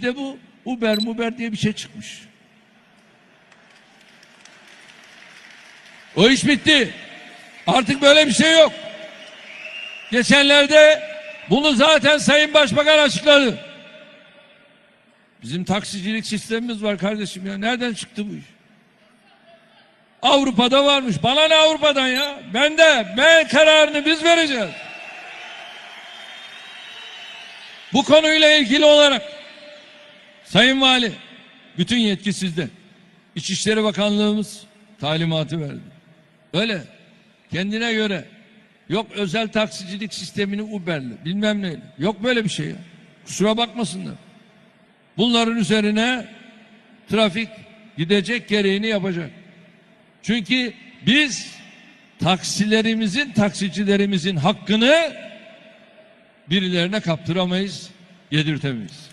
Bir de bu Uber diye bir şey çıkmış. O iş bitti. Artık böyle bir şey yok. Geçenlerde bunu zaten Sayın Başbakan açıkladı. Bizim taksicilik sistemimiz var kardeşim ya. Nereden çıktı bu iş? Avrupa'da varmış. Bana ne Avrupa'dan ya? Ben kararını biz vereceğiz. Bu konuyla ilgili olarak Sayın Vali, bütün yetki sizde. İçişleri Bakanlığımız talimatı verdi. Öyle kendine göre yok özel taksicilik sistemini Uber'le bilmem neyle. Yok böyle bir şey ya. Kusura bakmasınlar. Bunların üzerine trafik gidecek, gereğini yapacak. Çünkü biz taksicilerimizin hakkını birilerine kaptıramayız, yedirtemeyiz.